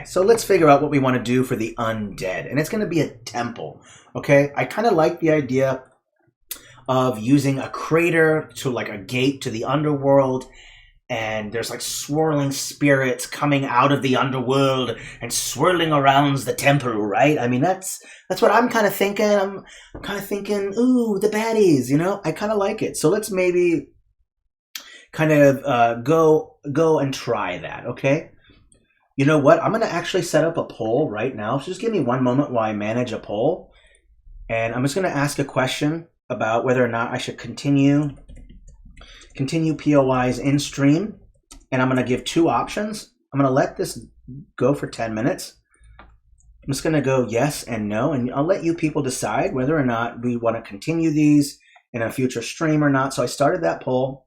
Okay, so let's figure out what we want to do for the undead. And it's going to be a temple. Okay, I kind of like the idea of using a crater to like a gate to the underworld. And there's like swirling spirits coming out of the underworld and swirling around the temple, right? I mean, that's what I'm kind of thinking. I'm kind of thinking, ooh, the baddies, you know? I kind of like it. So let's maybe kind of go and try that, okay? You know what? I'm going to actually set up a poll right now. So just give me one moment while I manage a poll. And I'm just going to ask a question about whether or not I should continue POIs in stream, and I'm going to give two options. I'm going to let this go for 10 minutes. I'm just going to go yes and no, and I'll let you people decide whether or not we want to continue these in a future stream or not. So I started that poll.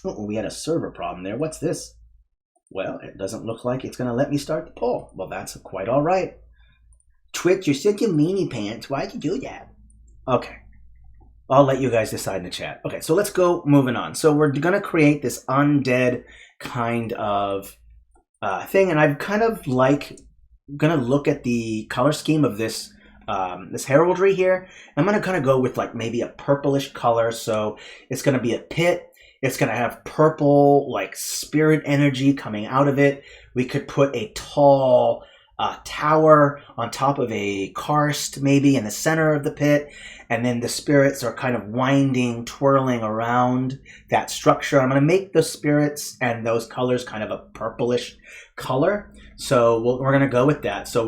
Oh, we had a server problem there. What's this? Well, it doesn't look like it's going to let me start the poll. Well, that's quite all right. Twitch, you're such a meanie pants. Why'd you do that? Okay. I'll let you guys decide in the chat. Okay, so let's go moving on. So we're going to create this undead kind of thing, and I'm kind of like going to look at the color scheme of this this heraldry here. I'm going to kind of go with like maybe a purplish color. So it's going to be a pit. It's going to have purple like spirit energy coming out of it. We could put a tall tower on top of a karst maybe in the center of the pit, and then the spirits are kind of winding, twirling around that structure. I'm going to make the spirits and those colors kind of a purplish color, so we're going to go with that. So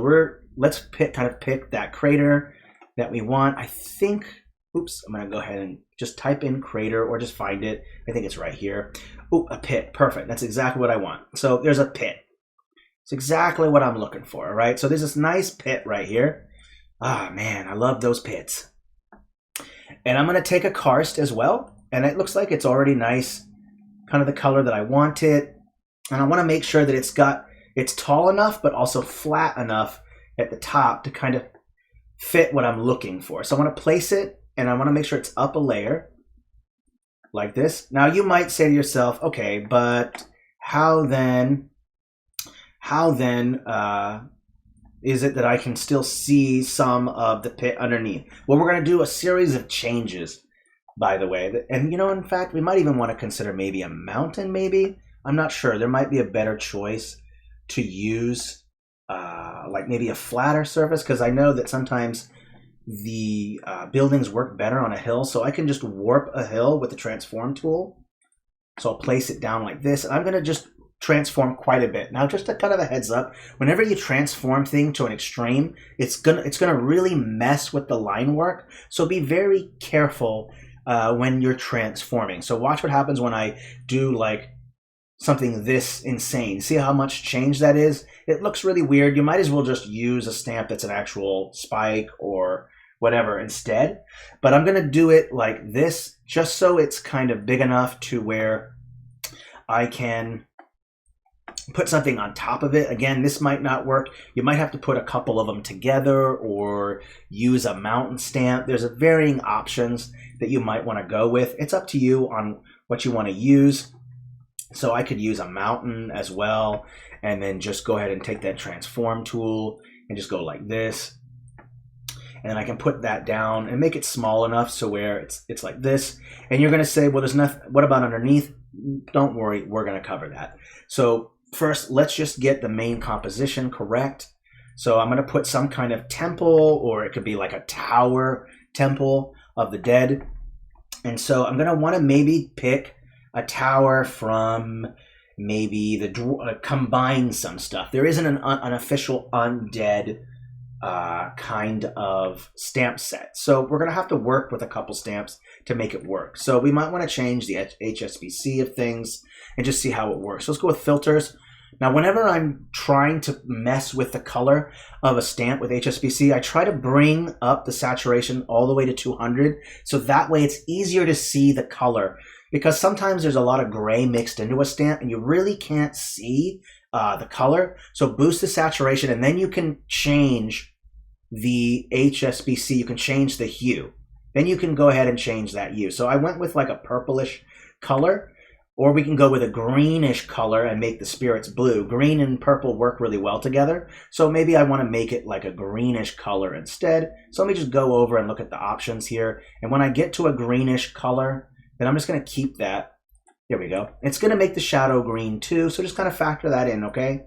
let's pick that crater that we want. I think, oops, I'm going to go ahead and just type in crater or just find it. I think it's right here. Oh, a pit. Perfect. That's exactly what I want. So there's a pit. It's exactly what I'm looking for, all right? So there's this nice pit right here. Ah, man, I love those pits. And I'm going to take a karst as well. And it looks like it's already nice, kind of the color that I want it. And I want to make sure that it's tall enough, but also flat enough at the top to kind of fit what I'm looking for. So I want to place it, and I want to make sure it's up a layer like this. Now, you might say to yourself, okay, but how then is it that I can still see some of the pit underneath? Well, we're going to do a series of changes, by the way. And, you know, in fact, we might even want to consider maybe a mountain, maybe. I'm not sure. There might be a better choice to use, like maybe a flatter surface, because I know that sometimes the buildings work better on a hill. So I can just warp a hill with the transform tool. So I'll place it down like this. And I'm going to just transform quite a bit. Now, just a kind of a heads up, whenever you transform thing to an extreme, it's gonna really mess with the line work. So be very careful when you're transforming. So watch what happens when I do like something this insane. See how much change that is? It looks really weird. You might as well just use a stamp that's an actual spike or whatever instead. But I'm gonna do it like this, just so it's kind of big enough to where I can put something on top of it. Again, this might not work. You might have to put a couple of them together or use a mountain stamp. There's varying options that you might want to go with. It's up to you on what you want to use. So I could use a mountain as well, and then just go ahead and take that transform tool and just go like this. And then I can put that down and make it small enough so where it's like this. And you're going to say, well, there's nothing. What about underneath? Don't worry, we're going to cover that. So first, let's just get the main composition correct. So I'm going to put some kind of temple, or it could be like a tower temple of the dead. And so I'm going to want to maybe pick a tower from maybe combine some stuff. There isn't an official undead kind of stamp set. So we're going to have to work with a couple stamps to make it work. So we might want to change the HSBC of things and just see how it works. So let's go with filters. Now, whenever I'm trying to mess with the color of a stamp with HSBC, I try to bring up the saturation all the way to 200. So that way it's easier to see the color, because sometimes there's a lot of gray mixed into a stamp and you really can't see the color. So boost the saturation, and then you can change the HSBC. You can change the hue. Then you can go ahead and change that hue. So I went with like a purplish color. Or we can go with a greenish color and make the spirits blue. Green and purple work really well together. So maybe I want to make it like a greenish color instead. So let me just go over and look at the options here. And when I get to a greenish color, then I'm just going to keep that. There we go. It's going to make the shadow green too. So just kind of factor that in, okay?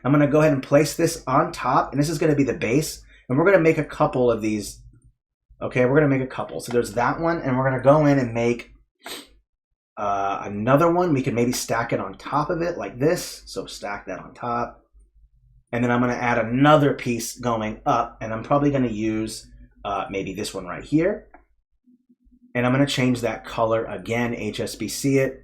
I'm going to go ahead and place this on top. And this is going to be the base. And we're going to make a couple of these. Okay, we're going to make a couple. So there's that one. And we're going to go in and make another one. We can maybe stack it on top of it like this. So stack that on top. And then I'm going to add another piece going up. And I'm probably going to use maybe this one right here. And I'm going to change that color again, HSBC it.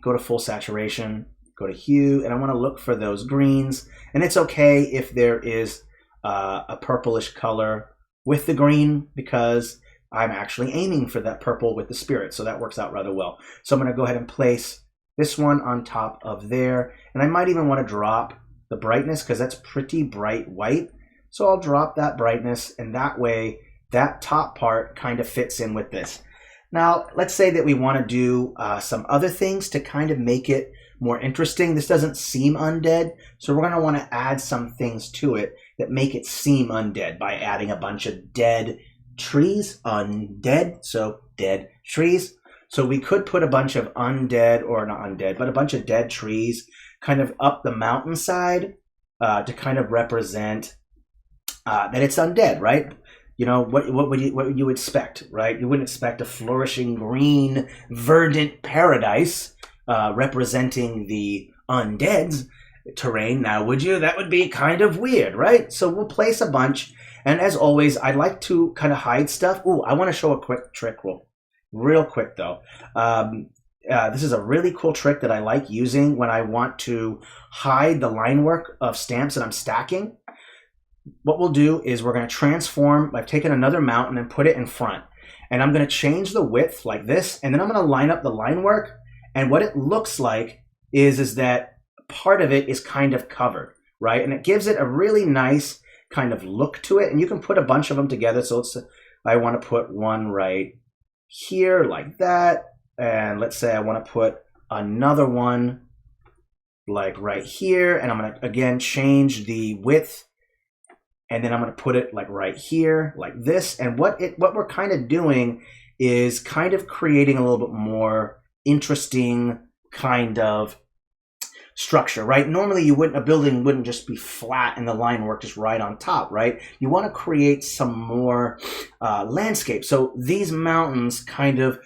Go to full saturation. Go to hue. And I want to look for those greens. And it's okay if there is a purplish color with the green, because I'm actually aiming for that purple with the spirit, so that works out rather well. So I'm going to go ahead and place this one on top of there, and I might even want to drop the brightness because that's pretty bright white. So I'll drop that brightness, and that way that top part kind of fits in with this. Now, let's say that we want to do some other things to kind of make it more interesting. This doesn't seem undead, so we're going to want to add some things to it that make it seem undead by adding a bunch of dead trees. Undead, so dead trees. So we could put a bunch of undead, or not undead, but a bunch of dead trees kind of up the mountainside to kind of represent that it's undead, right? You know, what would you expect, right? You wouldn't expect a flourishing green verdant paradise representing the undead's terrain, now would you? That would be kind of weird, right? So we'll place a bunch. And as always, I like to kind of hide stuff. Ooh, I want to show a quick trick real quick, though. This is a really cool trick that I like using when I want to hide the line work of stamps that I'm stacking. What we'll do is we're going to transform. I've taken another mountain and put it in front. And I'm going to change the width like this. And then I'm going to line up the line work. And what it looks like is that part of it is kind of covered, right? And it gives it a really nice kind of look to it, and you can put a bunch of them together. So I want to put one right here like that, and let's say I want to put another one like right here, and I'm going to again change the width, and then I'm going to put it like right here like this. And what we're kind of doing is kind of creating a little bit more interesting kind of structure, right? Normally a building wouldn't just be flat and the line work just right on top, right? You want to create some more landscape. So these mountains kind of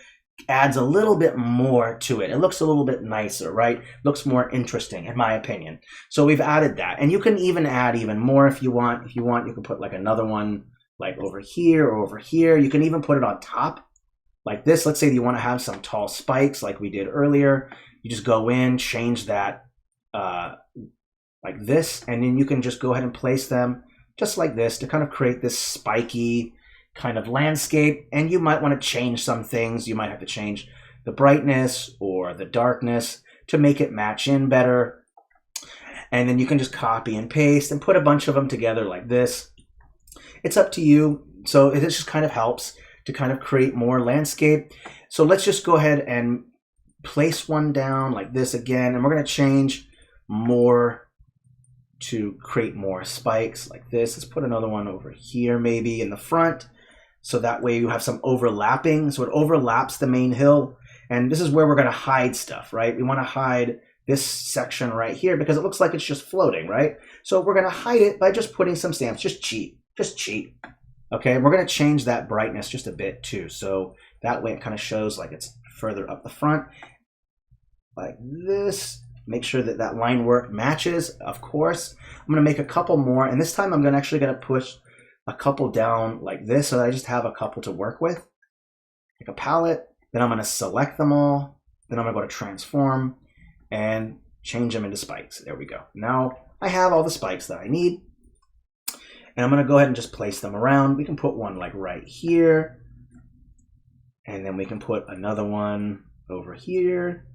adds a little bit more to it. It looks a little bit nicer, right? Looks more interesting, in my opinion. So we've added that. And you can even add even more if you want. If you want, you can put like another one like over here or over here. You can even put it on top like this. Let's say you want to have some tall spikes like we did earlier. You just go in, change that like this, and then you can just go ahead and place them just like this to kind of create this spiky kind of landscape. And you might want to change some things. You might have to change the brightness or the darkness to make it match in better. And then you can just copy and paste and put a bunch of them together like this. It's up to you. So it just kind of helps to kind of create more landscape. So let's just go ahead and place one down like this again, and we're going to change more to create more spikes like this. Let's put another one over here maybe in the front, so that way you have some overlapping, so it overlaps the main hill. And this is where we're going to hide stuff, right? We want to hide this section right here because it looks like it's just floating, right? So we're going to hide it by just putting some stamps. Just cheat. Okay, and we're going to change that brightness just a bit too, so that way it kind of shows like it's further up the front like this. Make sure that that line work matches, of course. I'm going to make a couple more, and this time I'm actually going to push a couple down like this, so that I just have a couple to work with. Take a palette, then I'm going to select them all, then I'm going to go to transform and change them into spikes. There we go. Now I have all the spikes that I need, and I'm going to go ahead and just place them around. We can put one like right here, and then we can put another one over here.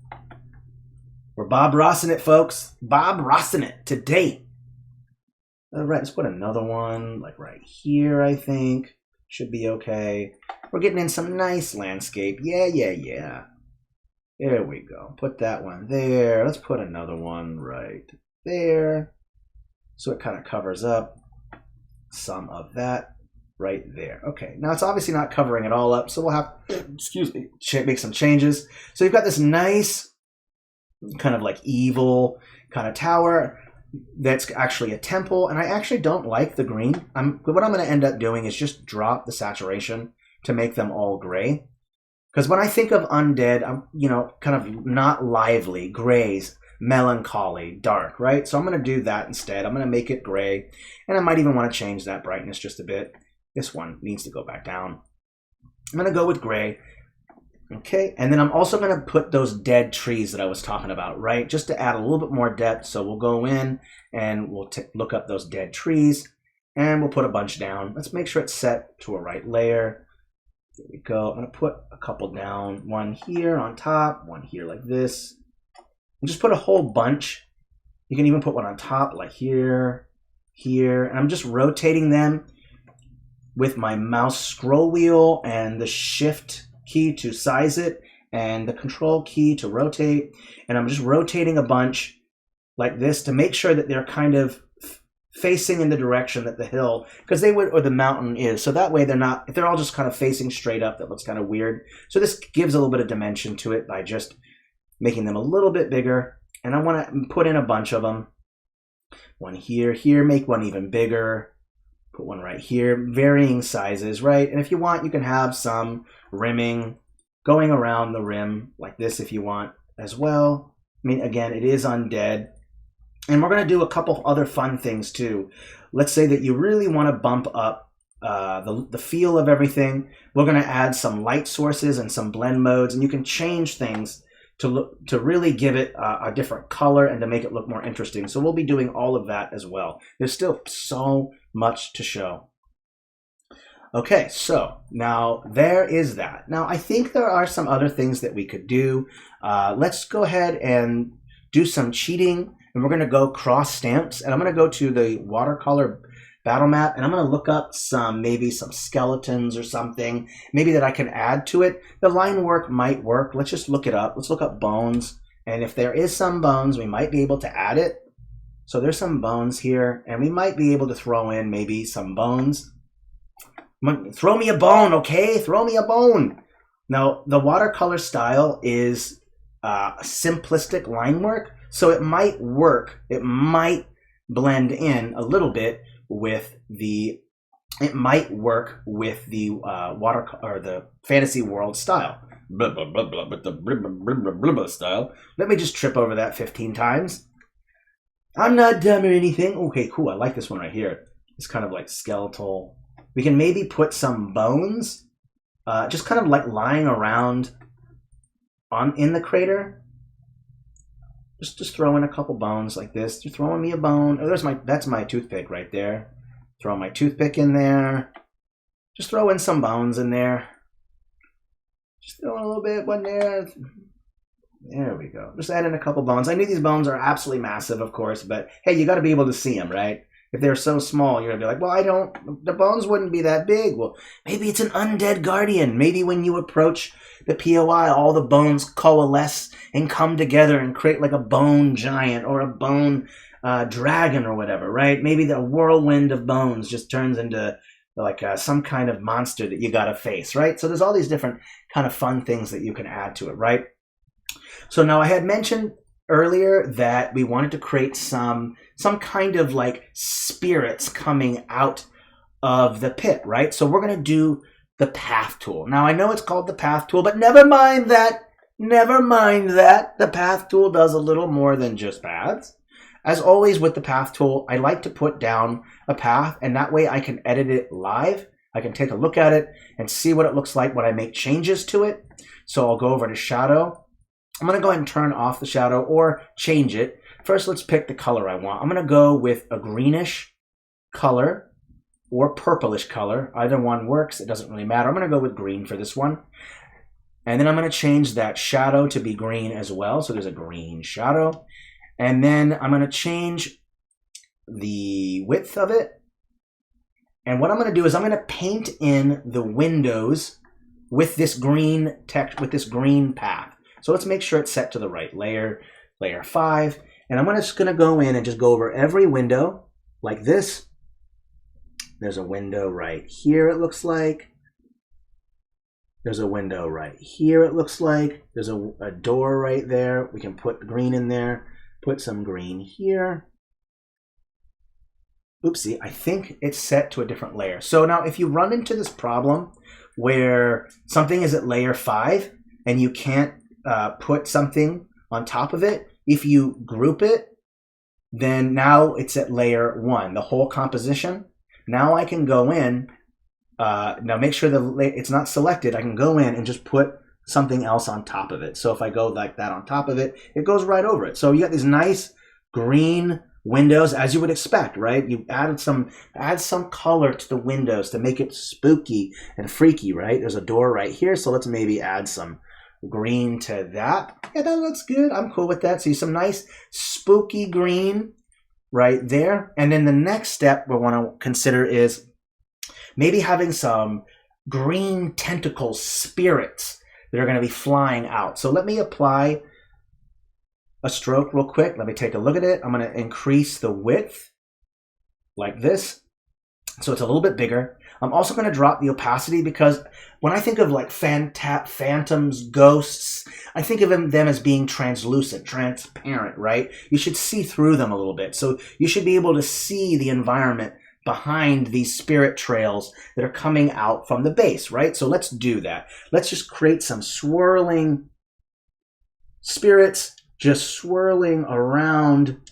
We're Bob Rossing it, folks. Bob Rossing it to date. All right, let's put another one like right here, I think. Should be okay. We're getting in some nice landscape. Yeah. There we go. Put that one there. Let's put another one right there. So it kind of covers up some of that right there. Okay, now it's obviously not covering it all up, so we'll have, excuse me, make some changes. So you've got this nice kind of like evil kind of tower that's actually a temple, and I actually don't like the green. What I'm going to end up doing is just drop the saturation to make them all gray. Because when I think of undead, I'm, you know, kind of not lively, grays, melancholy, dark, right? So I'm going to do that instead. I'm going to make it gray, and I might even want to change that brightness just a bit. This one needs to go back down. I'm going to go with gray. Okay, and then I'm also going to put those dead trees that I was talking about, right? Just to add a little bit more depth. So we'll go in and we'll look up those dead trees, and we'll put a bunch down. Let's make sure it's set to a right layer. There we go. I'm going to put a couple down. One here on top, one here like this. And just put a whole bunch. You can even put one on top like here, here. And I'm just rotating them with my mouse scroll wheel and the shift key to size it and the control key to rotate. And I'm just rotating a bunch like this to make sure that they're kind of facing in the direction that the hill, because they would, or the mountain is. So that way they're not, if they're all just kind of facing straight up, that looks kind of weird. So this gives a little bit of dimension to it by just making them a little bit bigger. And I want to put in a bunch of them. One here, here, make one even bigger. Put one right here, varying sizes, right? And if you want, you can have some rimming going around the rim like this if you want as well. I mean, again, it is undead. And we're going to do a couple other fun things too. Let's say that you really want to bump up the feel of everything. We're going to add some light sources and some blend modes, and you can change things to really give it a different color and to make it look more interesting. So we'll be doing all of that as well. There's still so much to show. Okay, so now there is that. Now I think there are some other things that we could do. Let's go ahead and do some cheating. And we're going to go cross stamps, and I'm going to go to the watercolor battle map, and I'm going to look up maybe some skeletons or something, maybe that I can add to it. The line work might work. Let's just look it up. Let's look up bones, and if there is some bones, we might be able to add it. So there's some bones here, and we might be able to throw in maybe some bones. Throw me a bone, okay? Throw me a bone. Now, the watercolor style is simplistic line work. So it might work, it might blend in a little bit with the, it might work with the the fantasy world style. Blah, blah, blah, blah, but the blah, blah, blah, blah, blah, blah style. Let me just trip over that 15 times. I'm not dumb or anything. Okay, cool, I like this one right here. It's kind of like skeletal. We can maybe put some bones, just kind of like lying around in the crater. Just throw in a couple bones like this. You're throwing me a bone. Oh, that's my toothpick right there. Throw my toothpick in there. Just throw in some bones in there. Just throw in a little bit one there. There we go. Just add in a couple bones. I knew these bones are absolutely massive, of course, but hey, you got to be able to see them, right? If they're so small, you're going to be like, well, the bones wouldn't be that big. Well, maybe it's an undead guardian. Maybe when you approach the POI, all the bones coalesce and come together and create like a bone giant or a bone dragon or whatever, right? Maybe the whirlwind of bones just turns into like some kind of monster that you got to face, right? So there's all these different kind of fun things that you can add to it, right? So now I had mentioned earlier that we wanted to create some kind of like spirits coming out of the pit, right? So we're going to do the path tool. Now I know it's called the path tool, but never mind that. Never mind that. The path tool does a little more than just paths. As always with the path tool, I like to put down a path, and that way I can edit it live. I can take a look at it and see what it looks like when I make changes to it. So I'll go over to shadow. I'm going to go ahead and turn off the shadow or change it. First, let's pick the color I want. I'm going to go with a greenish color or purplish color. Either one works. It doesn't really matter. I'm going to go with green for this one. And then I'm going to change that shadow to be green as well. So there's a green shadow. And then I'm going to change the width of it. And what I'm going to do is I'm going to paint in the windows with this green text, with this green path. So let's make sure it's set to the right layer, layer 5. And I'm just going to go in and just go over every window like this. There's a window right here, it looks like. There's a window right here, it looks like. There's a door right there. We can put green in there. Put some green here. Oopsie, I think it's set to a different layer. So now if you run into this problem where something is at layer 5 and you can't put something on top of it, if you group it, then now it's at layer 1, the whole composition. Now I can go in, now make sure it's not selected. I can go in and just put something else on top of it. So if I go like that on top of it, it goes right over it. So you got these nice green windows, as you would expect, right? You add some color to the windows to make it spooky and freaky, right? There's a door right here, so let's maybe add some green to that. Yeah, that looks good. I'm cool with that. See some nice spooky green right there. And then the next step we want to consider is maybe having some green tentacle spirits that are going to be flying out. So let me apply a stroke real quick. Let me take a look at it. I'm going to increase the width like this, so it's a little bit bigger. I'm also going to drop the opacity because when I think of like phantoms, ghosts, I think of them as being translucent, transparent, right? You should see through them a little bit. So you should be able to see the environment behind these spirit trails that are coming out from the base, right? So let's do that. Let's just create some swirling spirits, just swirling around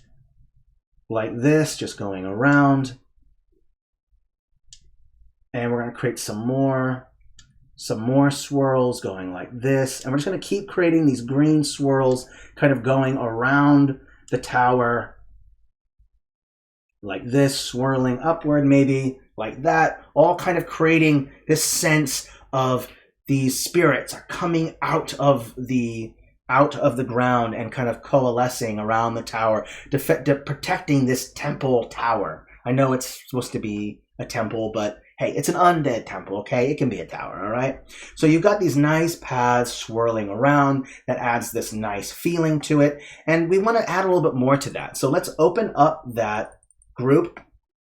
like this, just going around. And we're going to create some more swirls going like this. And we're just going to keep creating these green swirls kind of going around the tower like this, swirling upward maybe like that, all kind of creating this sense of these spirits are coming out of the ground and kind of coalescing around the tower, protecting this temple tower. I know it's supposed to be a temple, but hey, it's an undead temple, okay? It can be a tower, all right? So you've got these nice paths swirling around that adds this nice feeling to it, and we want to add a little bit more to that. So let's open up that group,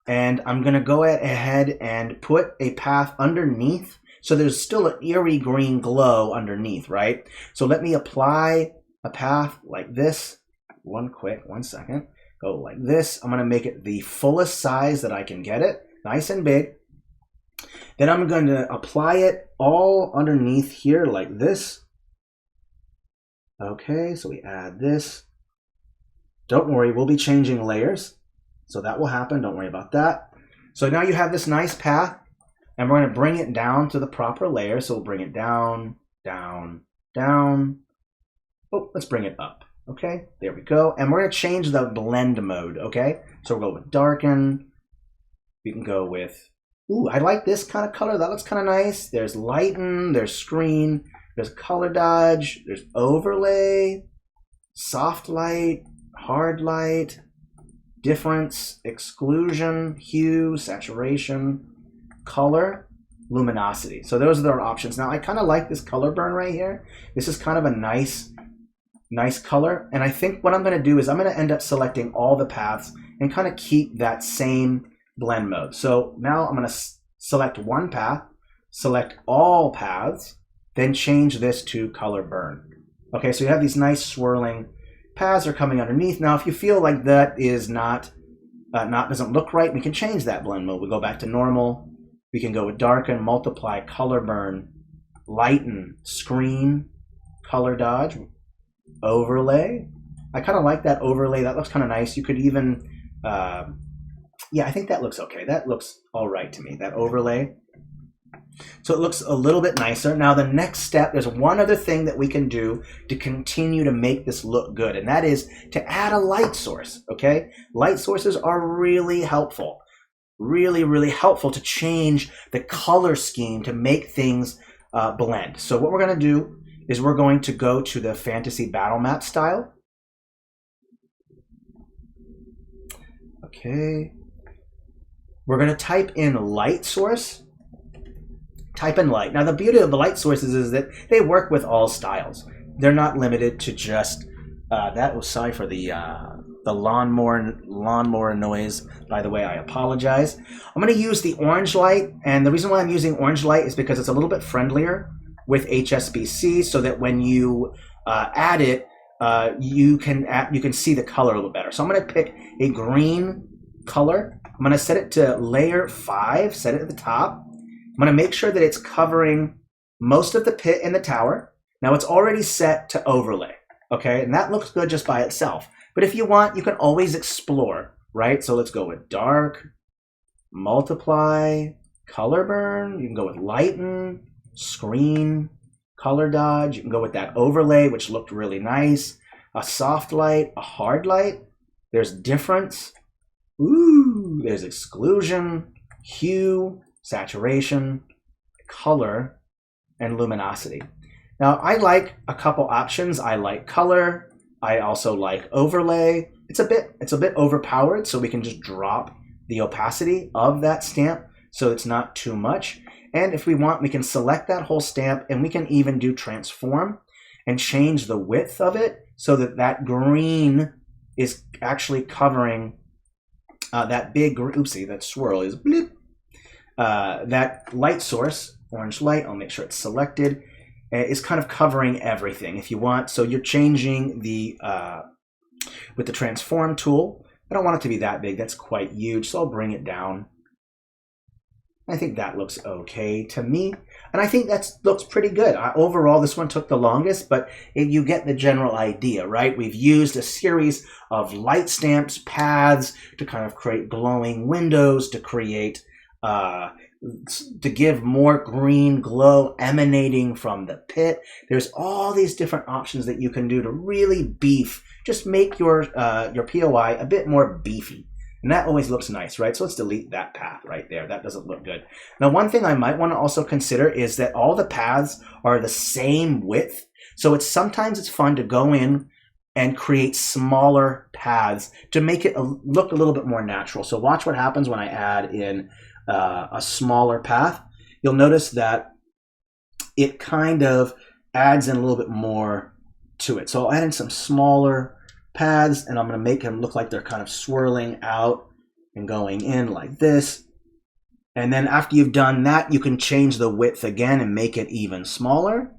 and I'm going to go ahead and put a path underneath, so there's still an eerie green glow underneath, right? So let me apply a path like this. One second. Go like this. I'm going to make it the fullest size that I can get it, nice and big. Then I'm going to apply it all underneath here like this. Okay, so we add this. Don't worry, we'll be changing layers, so that will happen. Don't worry about that. So now you have this nice path, and we're going to bring it down to the proper layer. So we'll bring it down, down, down. Oh, let's bring it up. Okay, there we go. And we're going to change the blend mode, okay? So we'll go with darken. We can go with, ooh, I like this kind of color. That looks kind of nice. There's lighten, there's screen, there's color dodge, there's overlay, soft light, hard light, difference, exclusion, hue, saturation, color, luminosity. So those are our options. Now I kind of like this color burn right here. This is kind of a nice color. And I think what I'm going to do is I'm going to end up selecting all the paths and kind of keep that same blend mode. So now I'm going to select one path, select all paths, then change this to color burn. Okay, so you have these nice swirling paths are coming underneath. Now, if you feel like that is doesn't look right, we can change that blend mode. We go back to normal. We can go with darken, multiply, color burn, lighten, screen, color dodge, overlay. I kind of like that overlay. That looks kind of nice. You could even, yeah, I think that looks okay. That looks all right to me, that overlay. So it looks a little bit nicer. Now the next step, there's one other thing that we can do to continue to make this look good, and that is to add a light source, okay? Light sources are really helpful. Really, really helpful to change the color scheme to make things blend. So what we're going to do is we're going to go to the fantasy battle map style. Okay. We're going to type in light source. Type in light. Now the beauty of the light sources is that they work with all styles. they're not limited to just that. Was sorry for the lawnmower noise. By the way, I apologize. I'm going to use the orange light, and the reason why I'm using orange light is because it's a little bit friendlier with HSBC, so that when you add it, you can see the color a little better. So I'm going to pick a green color. I'm going to set it to layer 5. Set it at the top. I'm going to make sure that it's covering most of the pit in the tower. Now it's already set to overlay, okay? And that looks good just by itself. But if you want, you can always explore, right? So let's go with dark, multiply, color burn. You can go with lighten, screen, color dodge. You can go with that overlay, which looked really nice. A soft light, a hard light. There's difference. Ooh, there's exclusion, hue, saturation, color, and luminosity. Now, I like a couple options. I like color. I also like overlay. It's a bit overpowered, so we can just drop the opacity of that stamp so it's not too much. And if we want, we can select that whole stamp, and we can even do transform and change the width of it so that that green is actually covering that big, oopsie, that swirl is bloop. That light source, orange light, I'll make sure it's selected, is kind of covering everything if you want. So you're changing the, with the transform tool, I don't want it to be that big, that's quite huge, so I'll bring it down. I think that looks okay to me, and I think that looks pretty good. Overall, this one took the longest, but you get the general idea, right? We've used a series of light stamps, paths, to kind of create glowing windows, to create, to give more green glow emanating from the pit. There's all these different options that you can do to really just make your POI a bit more beefy. And that always looks nice, right? So let's delete that path right there. That doesn't look good. Now, one thing I might want to also consider is that all the paths are the same width. So sometimes it's fun to go in and create smaller paths to make it look a little bit more natural. So watch what happens when I add in a smaller path. You'll notice that it kind of adds in a little bit more to it. So I'll add in some smaller paths, and I'm going to make them look like they're kind of swirling out and going in like this. And then after you've done that, you can change the width again and make it even smaller.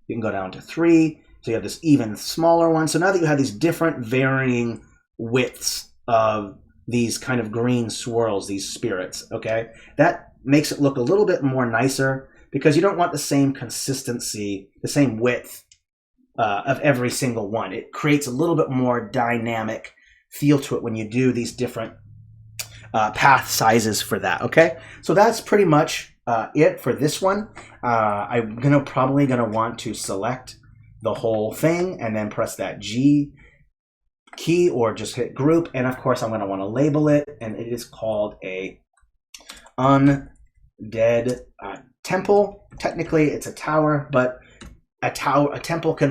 You can go down to 3. So you have this even smaller one. So now that you have these different varying widths of these kind of green swirls, these spirits, okay? That makes it look a little bit more nicer because you don't want the same consistency, the same width of every single one. It creates a little bit more dynamic feel to it when you do these different path sizes for that, okay? So that's pretty much it for this one. I'm probably gonna want to select the whole thing and then press that G key or just hit group, and of course I'm going to want to label it, and it is called a Undead temple. Technically it's a tower, but a temple can really